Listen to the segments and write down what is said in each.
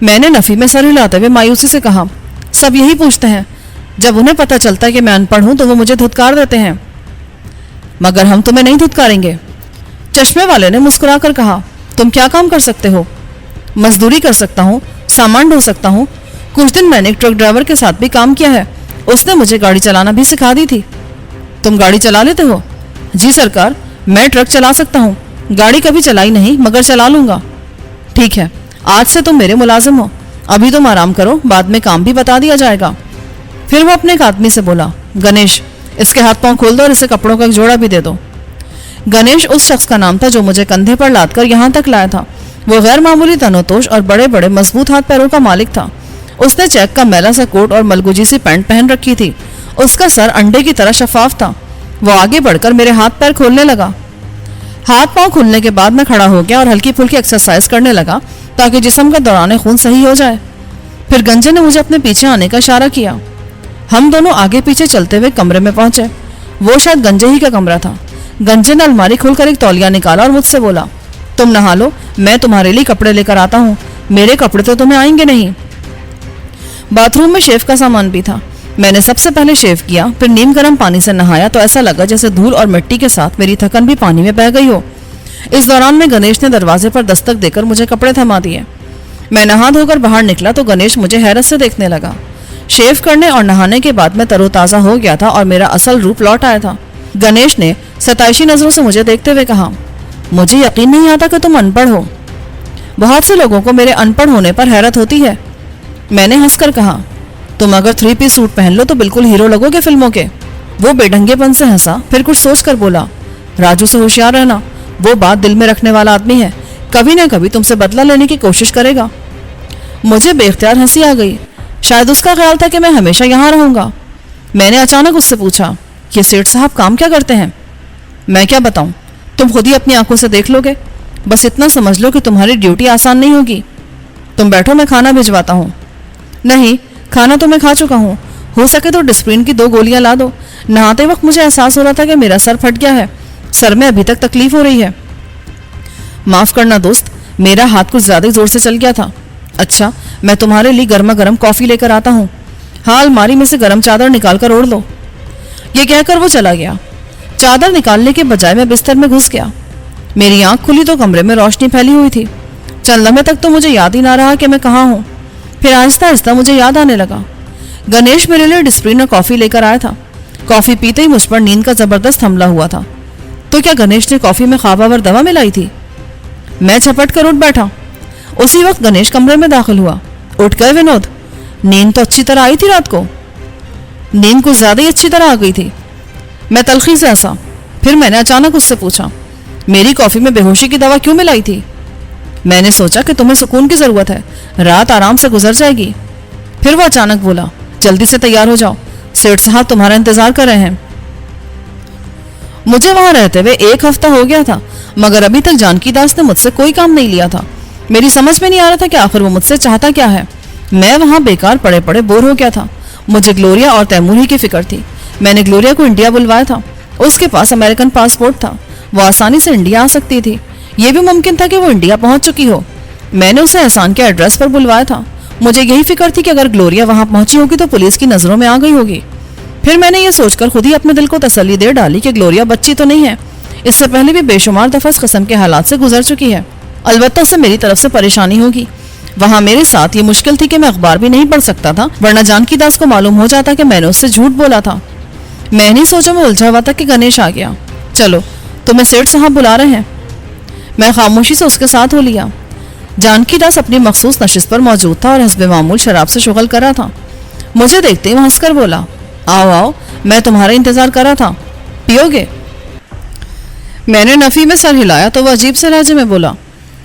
میں نے نفی میں سر ہلاتے ہوئے مایوسی سے کہا، سب یہی پوچھتے ہیں، جب انہیں پتہ چلتا ہے کہ میں ان پڑھ ہوں تو وہ مجھے دھتکار دیتے ہیں۔ مگر ہم تمہیں نہیں دھتکاریں گے۔ چشمے والے نے مسکرا کر کہا، تم کیا کام کر سکتے ہو؟ مزدوری کر سکتا ہوں، سامان ڈھو سکتا ہوں، کچھ دن میں نے ایک ٹرک ڈرائیور کے ساتھ بھی کام کیا ہے، اس نے مجھے گاڑی چلانا بھی سکھا دی تھی۔ تم گاڑی چلا لیتے ہو؟ جی سرکار، میں ٹرک چلا سکتا ہوں، گاڑی کبھی چلائی نہیں مگر چلا لوں گا۔ ٹھیک ہے، آج سے تم میرے ملازم ہو، ابھی تم آرام کرو، بعد میں کام بھی بتا دیا جائے گا۔ پھر وہ اپنے ایک آدمی سے بولا، گنیش، اس کے ہاتھ پاؤں کھول دو اور اسے کپڑوں کا ایک جوڑا بھی دے دو۔ گنیش اس شخص کا نام تھا جو مجھے کندھے پر لاد کر یہاں تک لایا تھا۔ وہ غیر معمولی تنوتوش اور بڑے بڑے مضبوط ہاتھ پیروں کا مالک تھا۔ اس نے چیک کا میلا سا کوٹ اور ملگوجی سی پینٹ پہن رکھی تھی۔ اس کا سر انڈے کی طرح شفاف تھا۔ وہ آگے بڑھ کر میرے ہاتھ پیر کھولنے لگا۔ ہاتھ پاؤں کھلنے کے بعد میں کھڑا ہو گیا اور ہلکی پھلکی ایکسرسائز کرنے لگا تاکہ جسم کا دوران خون صحیح ہو جائے۔ پھر گنجے نے مجھے اپنے پیچھے آنے کا اشارہ کیا۔ ہم دونوں آگے پیچھے چلتے ہوئے کمرے میں پہنچے۔ وہ شاید گنجے ہی کا کمرہ تھا۔ گنجے نے الماری کھول کر ایک تولیہ نکالا اور مجھ سے بولا، تم نہا لو، میں تمہارے لیے کپڑے لے کر آتا ہوں، میرے کپڑے تو تمہیں آئیں گے نہیں۔ باتھ روم میں شیو کا سامان بھی تھا۔ میں نے سب سے پہلے شیو کیا، پھر نیم گرم پانی سے نہایا تو ایسا لگا جیسے دھول اور مٹی کے ساتھ میری تھکن بھی پانی میں بہہ گئی ہو۔ اس دوران میں گنیش نے دروازے پر دستک دے کر مجھے کپڑے تھما دیے۔ میں نہا دھو کر باہر نکلا تو گنیش مجھے حیرت سے دیکھنے لگا۔ شیو کرنے اور نہانے کے بعد میں تر و تازہ ہو گیا تھا اور میرا اصل روپ لوٹ آیا تھا۔ گنیش نے ستائشی نظروں سے مجھے دیکھتے ہوئے کہا، مجھے یقین نہیں آتا کہ تم ان پڑھ ہو۔ بہت سے لوگوں کو میرے ان پڑھ ہونے پر حیرت ہوتی ہے۔ میں نے ہنس کر کہا، تم اگر 3 پیس سوٹ پہن لو تو بالکل ہیرو لگو گے فلموں کے۔ وہ بے ڈھنگے پن سے ہنسا، پھر کچھ سوچ کر بولا، راجو سے ہوشیار رہنا، وہ بات دل میں رکھنے والا آدمی ہے، کبھی نہ کبھی تم سے بدلہ لینے کی کوشش کرے گا۔ مجھے بے اختیار ہنسی آ گئی۔ شاید اس کا خیال تھا کہ میں ہمیشہ یہاں رہوں گا۔ میں نے اچانک اس سے پوچھا، یہ سیٹھ صاحب کام کیا کرتے ہیں؟ میں کیا بتاؤں، تم خود ہی اپنی آنکھوں سے دیکھ لو گے۔ بس اتنا سمجھ لو کہ تمہاری ڈیوٹی آسان نہیں ہوگی۔ تم بیٹھو، میں کھانا بھجواتا ہوں۔ نہیں، کھانا تو میں کھا چکا ہوں، ہو سکے تو ڈسپرین کی 2 گولیاں لا دو۔ نہاتے وقت مجھے احساس ہو رہا تھا کہ میرا سر پھٹ گیا ہے، سر میں ابھی تک تکلیف ہو رہی ہے۔ معاف کرنا دوست، میرا ہاتھ کچھ زیادہ زور سے چل گیا تھا۔ اچھا، میں تمہارے لیے گرما گرم کافی لے کر آتا ہوں، ہاں الماری میں سے گرم چادر نکال کر اوڑھ لو۔ یہ کہہ کر وہ چلا گیا۔ چادر نکالنے کے بجائے میں بستر میں گھس گیا۔ میری آنکھ کھلی تو کمرے میں روشنی پھیلی ہوئی تھی۔ چند لمحے تک تو مجھے یاد ہی نہ رہا کہ میں کہاں ہوں، پھر آہستہ آہستہ مجھے یاد آنے لگا۔ گنیش میرے لیے ڈسپرین اور کافی لے کر آیا تھا۔ کافی پیتے ہی مجھ پر نیند کا زبردست حملہ ہوا تھا۔ تو کیا گنیش نے کافی میں خواب آور دوا ملائی تھی؟ میں جھپٹ کر اٹھ بیٹھا۔ اسی وقت گنیش کمرے میں داخل ہوا۔ اٹھ گئے ونود؟ نیند تو اچھی طرح آئی تھی رات کو؟ نیند کچھ زیادہ ہی اچھی طرح آ گئی تھی۔ میں تلخی سے ہنسا۔ پھر میں نے اچانک اس سے پوچھا، میری کافی میں بے ہوشی کی دوا کیوں ملائی تھی؟ میں نے سوچا کہ تمہیں سکون کی ضرورت ہے، رات آرام سے گزر جائے گی۔ پھر وہ اچانک بولا، جلدی سے تیار ہو جاؤ، سیٹھ صاحب تمہارا انتظار کر رہے ہیں۔ مجھے وہاں رہتے ہوئے 1 ہفتہ ہو گیا تھا، مگر ابھی تک جانکی داس نے مجھ سے کوئی کام نہیں لیا تھا۔ میری سمجھ میں نہیں آ رہا تھا کہ آخر وہ مجھ سے چاہتا کیا ہے۔ میں وہاں بیکار پڑے پڑے بور ہو گیا تھا۔ مجھے گلوریا اور تیمور ہی کی فکر تھی۔ میں نے گلوریا کو انڈیا بلوایا تھا۔ اس کے پاس امریکن پاسپورٹ تھا، وہ آسانی سے انڈیا آ سکتی تھی۔ یہ بھی ممکن تھا کہ وہ انڈیا پہنچ چکی ہو۔ میں نے اسے احسان کے ایڈریس پر بلوایا تھا۔ مجھے یہی فکر تھی کہ اگر گلوریا وہاں پہنچی ہوگی تو پولیس کی نظروں میں آ گئی ہوگی۔ پھر میں نے یہ سوچ کر خود ہی اپنے دل کو تسلی دے ڈالی کہ گلوریا بچی تو نہیں ہے، اس سے پہلے بھی بے شمار دفعہ اس قسم کے حالات سے گزر چکی ہے، البتہ اسے میری طرف سے پریشانی ہوگی۔ وہاں میرے ساتھ یہ مشکل تھی کہ میں اخبار بھی نہیں پڑھ سکتا تھا، ورنہ جانکی داس کو معلوم ہو جاتا کہ میں نے اس سے جھوٹ بولا تھا۔ میں نہیں سوچا میں الجھا ہوا تھا کہ گنیش آ گیا۔ چلو، تمہیں سیٹھ صاحب بلا رہے ہیں۔ میں خاموشی سے اس کے ساتھ ہو لیا۔ جانکی داس اپنی مخصوص نشست پر موجود تھا اور حسب معمول شراب سے شغل کر رہا تھا۔ مجھے دیکھتے ہی وہ ہنس کر بولا، آؤ آؤ، میں تمہارا انتظار کر رہا تھا، پیو گے؟ میں نے نفی میں سر ہلایا تو وہ عجیب سے لہجے میں بولا،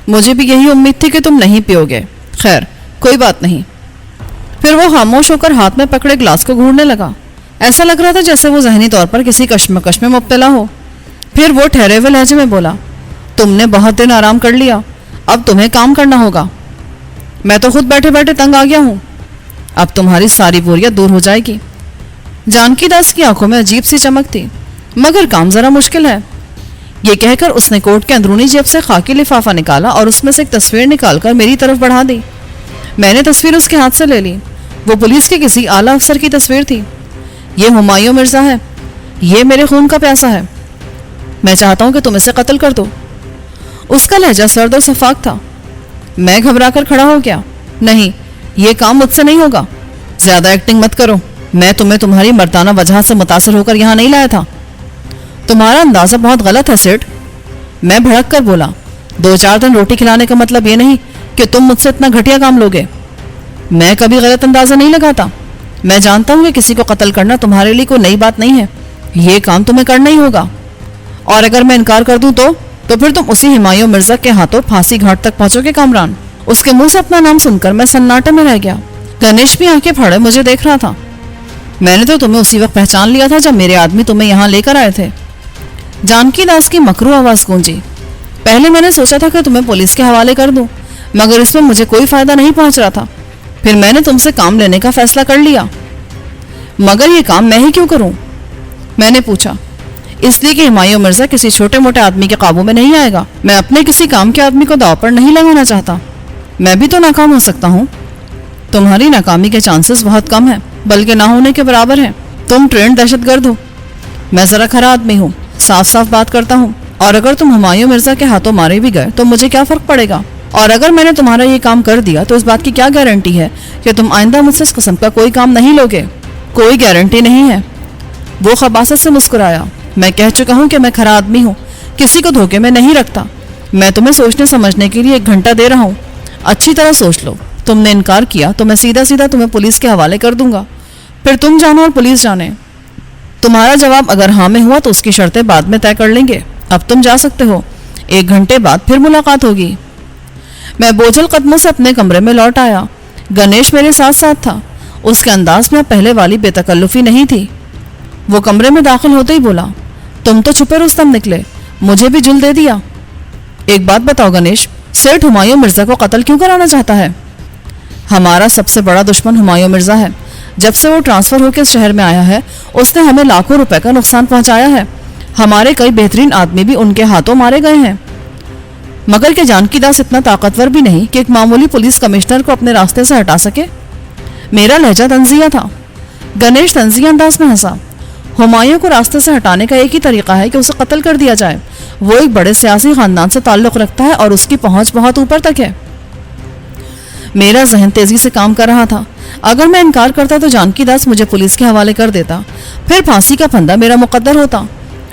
مجھے بھی یہی امید تھی کہ تم نہیں پیو گے، خیر کوئی بات نہیں۔ پھر وہ خاموش ہو کر ہاتھ میں پکڑے گلاس کو گھورنے لگا۔ ایسا لگ رہا تھا جیسے وہ ذہنی طور پر کسی کشمکش میں مبتلا ہو۔ پھر وہ ٹھہرے ہوئے لہجے میں بولا، تم نے بہت دن آرام کر لیا، اب تمہیں کام کرنا ہوگا۔ میں تو خود بیٹھے بیٹھے تنگ آ گیا ہوں، اب تمہاری ساری بوریت دور ہو جائے گی۔ جانکی داس کی آنکھوں میں عجیب سی چمک تھی، مگر کام ذرا مشکل ہے۔ یہ کہہ کر اس نے کوٹ کے اندرونی جیب سے خاکی لفافہ نکالا اور اس میں سے ایک تصویر نکال کر میری طرف بڑھا دی۔ میں نے تصویر اس کے ہاتھ سے لے لی. وہ پولیس کے کسی اعلیٰ افسر کی تصویر تھی. یہ ہمایوں مرزا ہے, یہ میرے خون کا پیاسا ہے, میں چاہتا ہوں کہ تم اسے قتل کر دو. اس کا لہجہ سرد اور شفاف تھا. میں گھبرا کر کھڑا ہو گیا. نہیں, یہ کام مجھ سے نہیں ہوگا. زیادہ ایکٹنگ مت کرو, میں تمہیں تمہاری مردانہ وجہ سے متاثر ہو کر یہاں نہیں لایا تھا. تمہارا اندازہ بہت غلط ہے سیٹ, میں بھڑک کر بولا. 2-4 دن روٹی کھلانے کا مطلب یہ نہیں کہ تم مجھ سے اتنا گھٹیا کام لوگے. میں کبھی غلط اندازہ نہیں لگاتا. میں جانتا ہوں کہ کسی کو قتل کرنا تمہارے لیے کوئی نئی بات نہیں ہے. یہ کام تمہیں کرنا ہی ہوگا, اور اگر میں انکار کر دوں تو پھر تم اسی ہمایوں مرزا کے ہاتھوں پھانسی گھاٹ تک پہنچو گے کامران. اس کے منہ سے اپنا نام سن کر میں سناٹے میں رہ گیا. گنیش بھی آنکھیں پھاڑے مجھے دیکھ رہا تھا. میں نے تو تمہیں اسی وقت پہچان لیا تھا جب میرے آدمی تمہیں یہاں لے کر آئے تھے. جانکی داس کی مکرو آواز گونجی. پہلے میں نے سوچا تھا کہ تمہیں پولیس کے حوالے کر دوں, مگر اس میں مجھے کوئی فائدہ نہیں پہنچ رہا تھا. پھر میں نے تم سے کام لینے کا فیصلہ کر لیا. مگر یہ کام میں ہی کیوں کروں؟ میں نے پوچھا. اس لیے کہ ہمایوں مرزا کسی چھوٹے موٹے آدمی کے قابو میں نہیں آئے گا. میں اپنے کسی کام کے آدمی کو داؤ پر نہیں لگانا چاہتا. میں بھی تو ناکام ہو سکتا ہوں. تمہاری ناکامی کے چانسز بہت کم ہیں, بلکہ نہ ہونے کے برابر ہیں. تم ٹرینڈ دہشت گرد ہو. میں ذرا کھرا آدمی ہوں, صاف صاف بات کرتا ہوں. اور اگر تم ہمایوں مرزا کے ہاتھوں مارے بھی گئے تو مجھے کیا فرق پڑے گا؟ اور اگر میں نے تمہارا یہ کام کر دیا تو اس بات کی کیا گارنٹی ہے کہ تم آئندہ مجھ سے اس قسم کا کوئی کام نہیں لوگے؟ کوئی گارنٹی نہیں ہے. وہ خباثت سے مسکرایا. میں کہہ چکا ہوں کہ میں کھرا آدمی ہوں, کسی کو دھوکے میں نہیں رکھتا. میں تمہیں سوچنے سمجھنے کے لیے 1 گھنٹہ دے رہا ہوں. اچھی طرح سوچ لو. تم نے انکار کیا تو میں سیدھا سیدھا تمہیں پولیس کے حوالے کر دوں گا. پھر تم جانو اور پولیس جانے. تمہارا جواب اگر ہاں میں ہوا تو اس کی شرطیں بعد میں طے کر لیں گے. اب تم جا سکتے ہو. 1 گھنٹے بعد پھر ملاقات ہوگی. میں بوجھل قدموں سے اپنے کمرے میں لوٹ آیا. گنیش میرے ساتھ ساتھ تھا. اس کے انداز میں اب پہلے والی بے تکلفی نہیں تھی. وہ کمرے میں داخل ہوتے ہی بولا, تم تو چھپے رستم نکلے, مجھے بھی جل دے دیا. ایک بات بتاؤ گنیش, سیٹھ ہمایوں مرزا کو قتل کیوں کرانا چاہتا ہے؟ ہمارا سب سے بڑا دشمن ہمایوں مرزا ہے. جب سے وہ ٹرانسفر ہو کے اس شہر میں آیا ہے اس نے ہمیں لاکھوں روپے کا نقصان پہنچایا ہے. ہمارے کئی بہترین آدمی بھی ان کے ہاتھوں مارے گئے ہیں. مگر کہ جانکی داس اتنا طاقتور بھی نہیں کہ ایک معمولی پولیس کمشنر کو اپنے راستے سے ہٹا سکے. میرا لہجہ طنزیہ تھا. گنیش طنزیہ انداز میں ہنسا. ہمایوں کو راستے سے ہٹانے کا ایک ہی طریقہ ہے کہ اسے قتل کر دیا جائے. وہ ایک بڑے سیاسی خاندان سے تعلق رکھتا ہے اور اس کی پہنچ بہت اوپر تک ہے. میرا ذہن تیزی سے کام کر رہا تھا. اگر میں انکار کرتا تو جانکی داس مجھے پولیس کے حوالے کر دیتا. پھر پھانسی کا پھندا میرا مقدر ہوتا.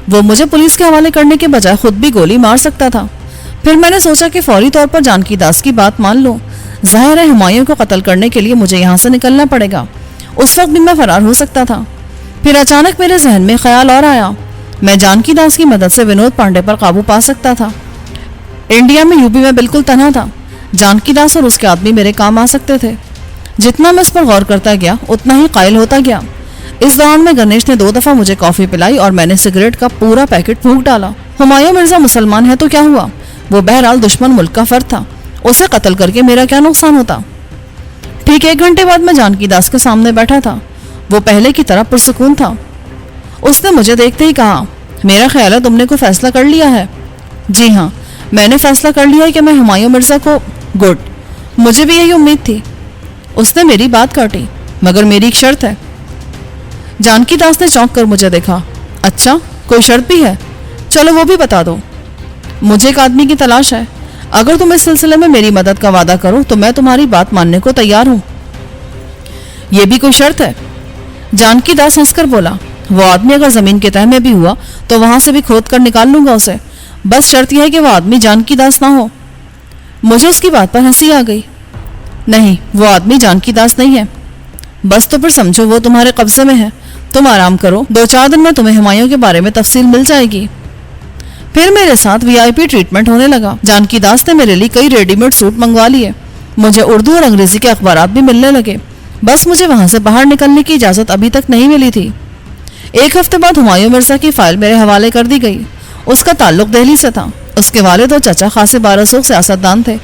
وہ مجھے پولیس کے حوالے کرنے کے بجائے خود بھی گولی مار سکتا تھا. پھر میں نے سوچا کہ فوری طور پر جانکی داس کی بات مان لوں. ظاہر ہے ہمایوں کو قتل کرنے کے لیے مجھے یہاں سے نکلنا پڑے گا. اس وقت بھی میں فرار ہو سکتا تھا. پھر اچانک میرے ذہن میں خیال اور آیا. میں جانکی داس کی مدد سے ونود پانڈے پر قابو پا سکتا تھا. انڈیا میں یوپی میں بالکل تنہا تھا. جانکی داس اور اس کے آدمی میرے کام آ سکتے تھے. جتنا میں اس پر غور کرتا گیا اتنا ہی قائل ہوتا گیا. اس دوران میں گنیش نے 2 دفعہ مجھے کافی پلائی اور میں نے سگریٹ کا پورا پیکٹ پھونک ڈالا. ہمایوں مرزا مسلمان ہے تو کیا ہوا؟ وہ بہرحال دشمن ملک کا فرد تھا. اسے قتل کر کے میرا کیا نقصان ہوتا؟ ٹھیک 1 گھنٹے بعد میں جانکی داس کے سامنے بیٹھا تھا. وہ پہلے کی طرح پرسکون تھا. اس نے مجھے دیکھتے ہی کہا, میرا خیال ہے تم نے کوئی فیصلہ کر لیا ہے. جی ہاں, میں نے فیصلہ کر لیا ہے کہ میں ہمایوں مرزا کو. گڈ, مجھے بھی یہی امید تھی. اس نے میری بات کاٹی. مگر میری ایک شرط ہے. جانکی داس نے چونک کر مجھے دیکھا. اچھا, کوئی شرط بھی ہے؟ چلو وہ بھی بتا دو. مجھے ایک آدمی کی تلاش ہے. اگر تم اس سلسلے میں میری مدد کا وعدہ کرو تو میں تمہاری بات ماننے کو تیار ہوں. یہ بھی کوئی شرط ہے؟ جانکی داس ہنس کر بولا. وہ آدمی اگر زمین کے تہہ میں بھی ہوا تو وہاں سے بھی کھود کر نکال لوں گا اسے. بس شرط یہ ہے کہ وہ آدمی جانکی داس نہ ہو. مجھے اس کی بات پر ہنسی آ گئی. نہیں, وہ آدمی جانکی داس نہیں ہے. بس تو پھر سمجھو وہ تمہارے قبضے میں ہے. تم آرام کرو, 2-4 دن میں تمہیں ہمایوں کے بارے میں تفصیل مل جائے گی. پھر میرے ساتھ VIP ٹریٹمنٹ ہونے لگا. جانکی داس نے میرے لیے کئی ریڈی میڈ سوٹ منگوا لیے. مجھے اردو اور انگریزی کے اخبارات بھی ملنے لگے. بس مجھے وہاں سے باہر نکلنے کی اجازت ابھی تک نہیں ملی تھی. 1 ہفتے بعد ہمایوں مرزا کی فائل میرے حوالے کر دی گئی. اس کا تعلق دہلی سے تھا. اس کے والد اور چچا خاصے بارسوخ سیاستدان تھے.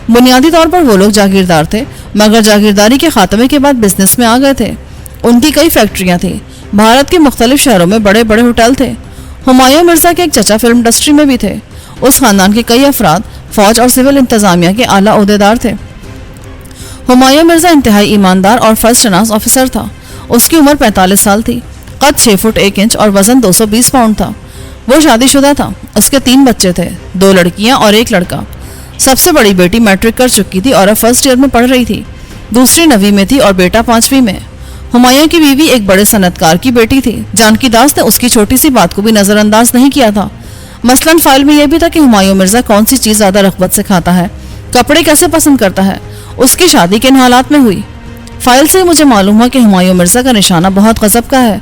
بنیادی طور پر وہ لوگ جاگیردار تھے, مگر جاگیرداری کے خاتمے کے بعد بزنس میں آ گئے تھے. ان کی کئی فیکٹریاں تھیں. بھارت کے مختلف شہروں میں بڑے بڑے ہوٹل تھے. ہمایوں مرزا کے ایک چچا فلم انڈسٹری میں بھی تھے. اس خاندان کے کئی افراد فوج اور سول انتظامیہ کے اعلیٰ عہدیدار تھے. ہمایوں مرزا انتہائی ایماندار اور فرسٹ شناس آفیسر تھا. اس کی عمر 45 سال تھی. قد 6 فٹ 1 انچ اور وزن 220 پاؤنڈ تھا. وہ شادی شدہ تھا. اس کے 3 بچے تھے, 2 لڑکیاں اور 1 لڑکا. سب سے بڑی بیٹی میٹرک کر چکی تھی اور اب فرسٹ ایئر میں پڑھ رہی تھی. دوسری 9ویں میں تھی اور بیٹا 5ویں میں. ہمایوں کی بیوی ایک بڑے صنعت کار کی بیٹی تھی. جانکی داس نے اس کی چھوٹی سی بات کو بھی نظر انداز نہیں کیا تھا. مثلاً فائل میں یہ بھی تھا کہ ہمایوں مرزا کون سی چیز زیادہ رغبت سے کھاتا ہے, کپڑے کیسے پسند کرتا ہے, اس کی شادی کن حالات میں ہوئی. فائل سے مجھے معلوم ہوا کہ ہمایوں مرزا کا نشانہ بہت غضب کا ہے.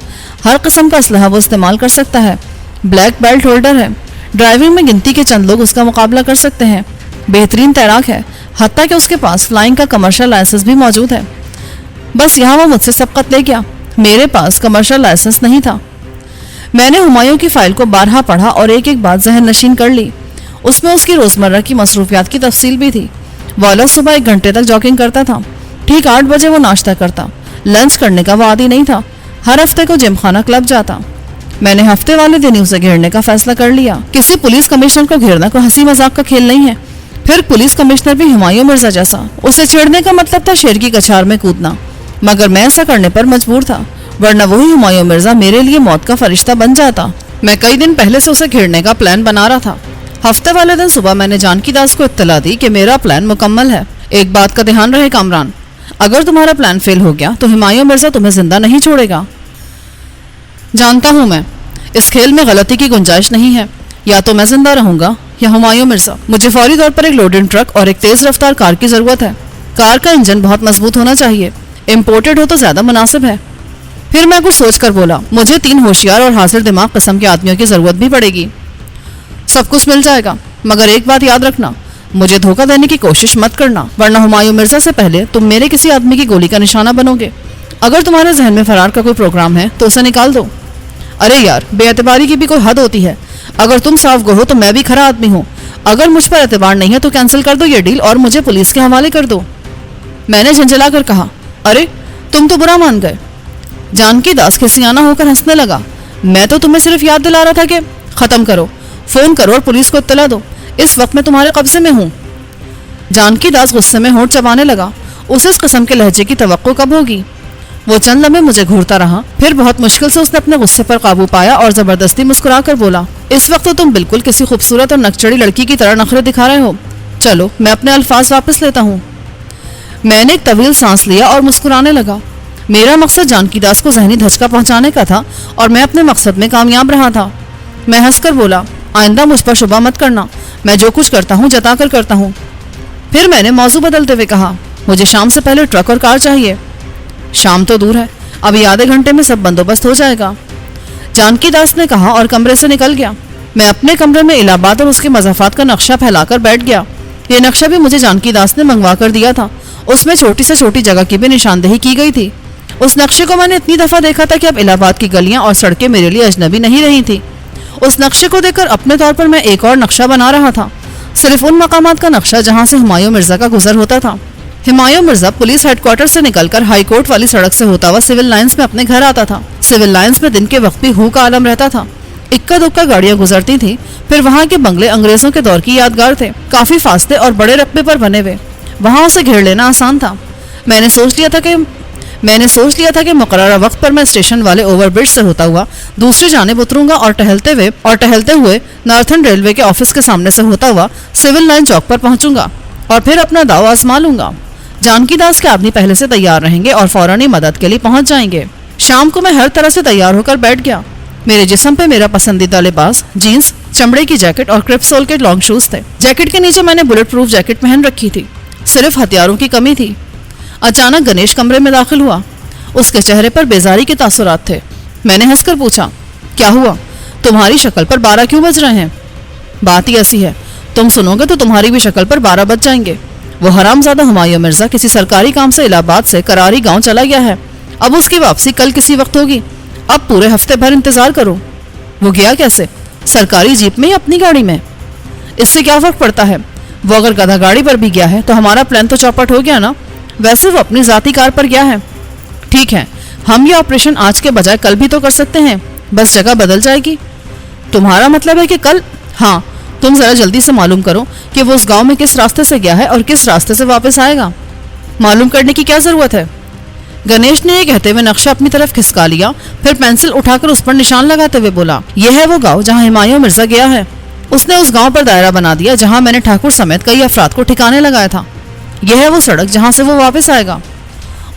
ہر قسم کا اسلحہ وہ استعمال کر سکتا ہے. بلیک بیلٹ ہولڈر ہے. ڈرائیونگ میں گنتی کے چند لوگ اس کا مقابلہ کر سکتے ہیں. بہترین تیراک ہے, حتیٰ کہ اس کے پاس فلائنگ کا کمرشل لائسنس بھی موجود ہے. بس یہاں وہ مجھ سے سبقت لے گیا. میرے پاس کمرشل لائسنس نہیں تھا. میں نے ہمایوں کی فائل کو بارہا پڑھا اور ایک ایک بات ذہن نشین کر لی. اس میں اس کی روزمرہ کی مصروفیات کی تفصیل بھی تھی. والا صبح 1 گھنٹے تک جاگنگ کرتا تھا. ٹھیک 8 بجے وہ ناشتہ کرتا. لنچ کرنے کا وہ عادی نہیں تھا. ہر ہفتے کو جم خانہ کلب جاتا. میں نے ہفتے والے دن اسے گھیرنے کا فیصلہ کر لیا. کسی پولیس کمشنر کو گھیرنا کوئی ہنسی مذاق کا کھیل نہیں ہے. پھر پولیس کمشنر بھی ہمایوں مرزا جیسا. اسے چھیڑنے کا مطلب تھا شیر کی کچھار میں کودنا. مگر میں ایسا کرنے پر مجبور تھا, ورنہ وہی ہمایوں مرزا میرے لیے موت کا فرشتہ بن جاتا. میں کئی دن پہلے سے اسے گھیرنے کا پلان بنا رہا تھا. ہفتے والے دن صبح میں نے جانکی داس کو اطلاع دی کہ میرا پلان مکمل ہے. ایک بات کا دھیان رہے کامران, اگر تمہارا پلان فیل ہو گیا تو ہمایوں مرزا تمہیں زندہ نہیں چھوڑے گا. جانتا ہوں میں, اس کھیل میں غلطی کی گنجائش نہیں ہے. یا تو میں زندہ رہوں گا یا ہمایوں مرزا. مجھے فوری طور پر ایک لوڈنگ ٹرک اور ایک تیز رفتار کار کی ضرورت ہے. کار کا انجن بہت مضبوط ہونا چاہیے. امپورٹڈ ہو تو زیادہ مناسب ہے. پھر میں کچھ سوچ کر بولا, مجھے 3 ہوشیار اور حاضر دماغ قسم کے آدمیوں کی ضرورت بھی پڑے گی. سب کچھ مل جائے گا, مگر ایک بات یاد رکھنا, مجھے دھوکہ دینے کی کوشش مت کرنا, ورنہ ہمایوں مرزا سے پہلے تم میرے کسی آدمی کی گولی کا نشانہ بنو گے. اگر تمہارے ذہن میں فرار کا کوئی پروگرام ہے تو اسے نکال دو. ارے یار, بے اعتباری کی بھی کوئی حد ہوتی ہے. اگر تم صاف گو ہو تو میں بھی کھرا آدمی ہوں. اگر مجھ پر اعتبار نہیں ہے تو کینسل کر دو یہ ڈیل اور مجھے پولیس کے حوالے کر دو. میں نے جھنجھلا کر کہا, ارے تم تو برا مان گئے. جانکی داس کھسیانہ ہو کر ہنسنے لگا. میں تو تمہیں صرف یاد دلا رہا تھا کہ ختم کرو, فون کرو اور پولیس کو اطلاع دو. اس وقت میں تمہارے قبضے میں ہوں. جانکی داس غصے میں ہونٹ چبانے لگا. اسے اس قسم کے لہجے کی توقع کب ہوگی؟ وہ چند لمحے مجھے گھورتا رہا. پھر بہت مشکل سے اس نے اپنے غصے پر قابو پایا اور زبردستی مسکرا کر بولا, اس وقت تو تم بالکل کسی خوبصورت اور نکچڑی لڑکی کی طرح نخرے دکھا رہے ہو. چلو میں اپنے الفاظ واپس لیتا ہوں. میں نے ایک طویل سانس لیا اور مسکرانے لگا. میرا مقصد جانکی داس کو ذہنی دھچکا پہنچانے کا تھا اور میں اپنے مقصد میں کامیاب رہا تھا. میں ہنس کر بولا, آئندہ مجھ پر شبہ مت کرنا. میں جو کچھ کرتا ہوں جتا کر کرتا ہوں. پھر میں نے موضوع بدلتے ہوئے کہا, مجھے شام سے پہلے ٹرک اور کار چاہیے. شام تو دور ہے, ابھی آدھے گھنٹے میں سب بندوبست ہو جائے گا, جانکی داس نے کہا اور کمرے سے نکل گیا. میں اپنے کمرے میں الہ آباد اور اس کے مضافات کا نقشہ پھیلا کر بیٹھ گیا. یہ نقشہ بھی مجھے جانکی داس نے منگوا کر دیا تھا. اس میں چھوٹی سے چھوٹی جگہ کی بھی نشاندہی کی گئی تھی. اس نقشے کو میں نے اتنی دفعہ دیکھا تھا کہ اب الہ آباد کی گلیاں اور سڑکیں میرے لیے اجنبی نہیں رہی تھی. اس نقشے کو دیکھ کر اپنے طور پر میں ایک اور نقشہ بنا رہا تھا, صرف ان مقامات کا نقشہ جہاں سے ہمایوں مرزا کا گزر ہوتا تھا. Humayun Mirza police headquarter سے نکل کر ہائی کورٹ والی سڑک سے ہوتا ہوا سول لائنز میں اپنے گھر آتا تھا. سول لائنز میں دن کے وقت بھی ہو کا عالم رہتا تھا. اکا دکا گاڑیاں گزرتی تھیں. پھر وہاں کے بنگلے انگریزوں کے دور کی یادگار تھے, کافی فاصلے اور بڑے رقبے پر بنے ہوئے. وہاں اسے گھیر لینا آسان تھا. میں نے سوچ لیا تھا کہ مقررہ وقت پر میں اسٹیشن والے اوور برج سے ہوتا ہوا دوسری جانب اتروں گا اور ٹہلتے ہوئے نارتھرن ریلوے کے آفس کے سامنے سے ہوتا ہوا سول لائن چوک پر پہنچوں گا اور پھر اپنا داؤ آزما لوں گا. جانکی داس کے آدمی پہلے سے تیار رہیں گے اور فوراً مدد کے لیے پہنچ جائیں گے. شام کو میں ہر طرح سے تیار ہو کر بیٹھ گیا. میرے جسم پہ میرا پسندیدہ لباس جینز, چمڑے کی جیکٹ اور کرپ سول کے لانگ شوز تھے. جیکٹ کے نیچے میں نے بلٹ پروف جیکٹ پہن رکھی تھی. صرف ہتھیاروں کی کمی تھی. اچانک گنیش کمرے میں داخل ہوا. اس کے چہرے پر بیزاری کے تاثرات تھے. میں نے ہنس کر پوچھا, کیا ہوا؟ تمہاری شکل پر 12 کیوں بج رہے ہیں؟ بات ہی ایسی ہے, تم سنو گے تو تمہاری بھی شکل پر 12 بج جائیں گے. وہ حرامزادہ ہمایوں مرزا کسی سرکاری کام سے الہ آباد سے کراری گاؤں چلا گیا ہے. اب اس کی واپسی کل کسی وقت ہوگی. اب پورے ہفتے بھر انتظار کرو. وہ گیا کیسے؟ سرکاری جیپ میں یا اپنی گاڑی میں؟ اس سے کیا فرق پڑتا ہے؟ وہ اگر گدھا گاڑی پر بھی گیا ہے تو ہمارا پلان تو چوپٹ ہو گیا نا. ویسے وہ اپنی ذاتی کار پر گیا ہے. ٹھیک ہے, ہم یہ آپریشن آج کے بجائے کل بھی تو کر سکتے ہیں, بس جگہ بدل جائے گی. تمہارا مطلب ہے کہ کل؟ ہاں, تم ذرا جلدی سے معلوم کرو کہ وہ اس گاؤں میں کس راستے سے گیا ہے اور کس راستے سے واپس آئے گا. معلوم کرنے کی کیا ضرورت ہے؟ گنیش نے یہ کہتے ہوئے نقشہ اپنی طرف کھسکا لیا، پھر پینسل اٹھا کر اس پر نشان لگاتے ہوئے بولا، یہ ہے وہ گاؤں جہاں ہمایوں مرزا گیا ہے۔ اس نے اس گاؤں پر دائرہ بنا دیا جہاں میں نے ٹھاکر سمیت کئی افراد کو ٹھکانے لگایا تھا۔ یہ ہے وہ سڑک جہاں سے وہ واپس آئے گا۔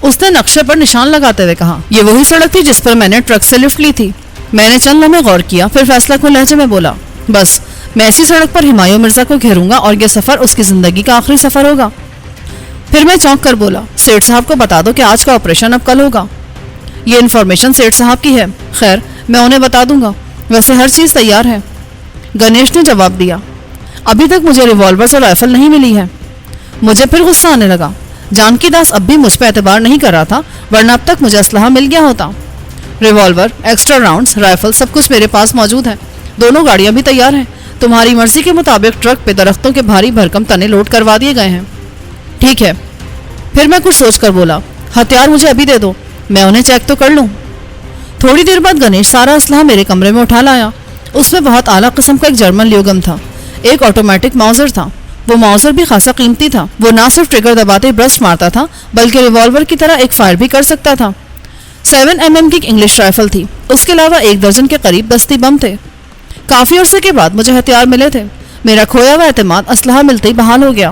اس نے نقشے پر نشان لگاتے ہوئے کہا، یہ وہی سڑک تھی جس پر میں نے ٹرک سے لفٹ لی تھی۔ میں نے چند لمحے غور کیا، پھر فیصلہ کن لہجے میں بولا، بس میں اسی سڑک پر ہمایوں مرزا کو گھیروں گا اور یہ سفر اس کی زندگی کا آخری سفر ہوگا۔ پھر میں چونک کر بولا، سیٹھ صاحب کو بتا دو کہ آج کا آپریشن اب کل ہوگا۔ یہ انفارمیشن سیٹھ صاحب کی ہے، خیر میں انہیں بتا دوں گا، ویسے ہر چیز تیار ہے۔ گنیش نے جواب دیا، ابھی تک مجھے ریوالورز اور رائفل نہیں ملی ہے۔ مجھے پھر غصہ آنے لگا۔ جانکی داس اب بھی مجھ پہ اعتبار نہیں کر رہا تھا، ورنہ اب تک مجھے اسلحہ مل گیا ہوتا۔ ریوالور، ایکسٹرا راؤنڈز، رائفل سب کچھ میرے پاس موجود ہے، دونوں گاڑیاں بھی تیار ہیں۔ تمہاری مرضی کے مطابق ٹرک پہ درختوں کے بھاری بھرکم تنے لوڈ کروا دیے گئے ہیں۔ ٹھیک ہے۔ پھر میں کچھ سوچ کر بولا، ہتھیار مجھے ابھی دے دو، میں انہیں چیک تو کر لوں۔ تھوڑی دیر بعد گنیش سارا اسلحہ میرے کمرے میں اٹھا لایا۔ اس میں بہت اعلیٰ قسم کا ایک جرمن لیوگن تھا، ایک آٹومیٹک ماؤزر تھا۔ وہ ماؤزر بھی خاصا قیمتی تھا، وہ نہ صرف ٹریگر دباتے برسٹ مارتا تھا بلکہ ریوالور کی طرح ایک فائر بھی کر سکتا تھا۔ 7mm کی ایک انگلش رائفل تھی، اس کے علاوہ 1 درجن کے قریب دستی بم تھے۔ کافی عرصے کے بعد مجھے ہتھیار ملے تھے۔ میرا کھویا ہوا اعتماد اسلحہ ملتے ہی بحال ہو گیا۔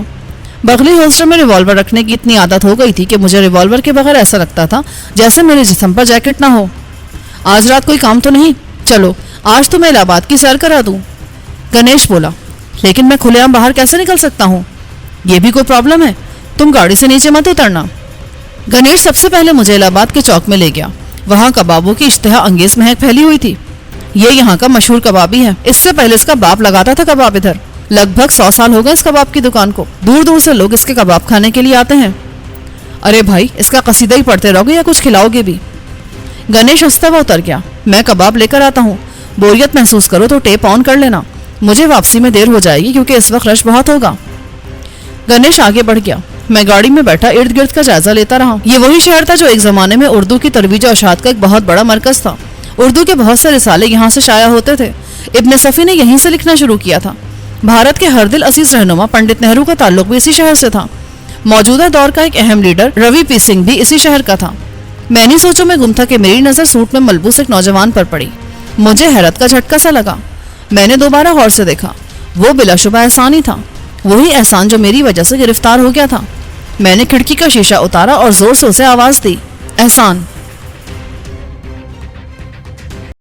بغلی ہولسٹر میں ریوالور رکھنے کی اتنی عادت ہو گئی تھی کہ مجھے ریوالور کے بغیر ایسا لگتا تھا جیسے میرے جسم پر جیکٹ نہ ہو۔ آج رات کوئی کام تو نہیں؟ چلو آج تو میں الہ آباد کی سیر کرا دوں۔ گنیش بولا، لیکن میں کھلے عام باہر کیسے نکل سکتا ہوں؟ یہ بھی کوئی پرابلم ہے، تم گاڑی سے نیچے مت اترنا۔ گنیش سب سے پہلے مجھے الہ آباد کے چوک میں لے گیا۔ وہاں کبابوں کی اشتہا انگیز مہک پھیلی ہوئی تھی۔ یہ یہاں کا مشہور کبابی ہے، اس سے پہلے اس کا باپ لگاتا تھا کباب ادھر۔ لگ بھگ 100 سال ہو گئے اس کباب کی دکان کو، دور دور سے لوگ اس کے کباب کھانے کے لیے آتے ہیں۔ ارے بھائی، اس کا قصیدہ ہی پڑھتے رہو گے یا کچھ کھلاؤ گے بھی؟ گنیش ہنستا ہوا اتر گیا۔ میں کباب لے کر آتا ہوں، بوریت محسوس کرو تو ٹیپ آن کر لینا، مجھے واپسی میں دیر ہو جائے گی کیونکہ اس وقت رش بہت ہوگا۔ گنیش آگے بڑھ گیا۔ میں گاڑی میں بیٹھا ارد گرد کا جائزہ لیتا رہا۔ یہ وہی شہر تھا جو ایک زمانے میں اردو کی ترویج و اشاعت کا ایک بہت بڑا مرکز تھا۔ اردو کے بہت سے رسالے یہاں سے شائع ہوتے تھے۔ ابن صفی نے یہیں سے لکھنا شروع کیا تھا۔ بھارت کے ہر دل عزیز رہنما پنڈت نہرو کا تعلق بھی اسی شہر سے تھا۔ موجودہ دور کا ایک اہم لیڈر روی پی سنگھ بھی اسی شہر کا تھا۔ میں نہیں سوچوں میں گم تھا کہ میری نظر سوٹ میں ملبوس ایک نوجوان پر پڑی۔ مجھے حیرت کا جھٹکا سا لگا۔ میں نے دوبارہ غور سے دیکھا، وہ بلا شبہ احسان ہی تھا، وہی احسان جو میری وجہ سے گرفتار ہو گیا تھا۔ میں نے کھڑکی کا شیشہ اتارا اور زور سے اسے آواز دی، احسان۔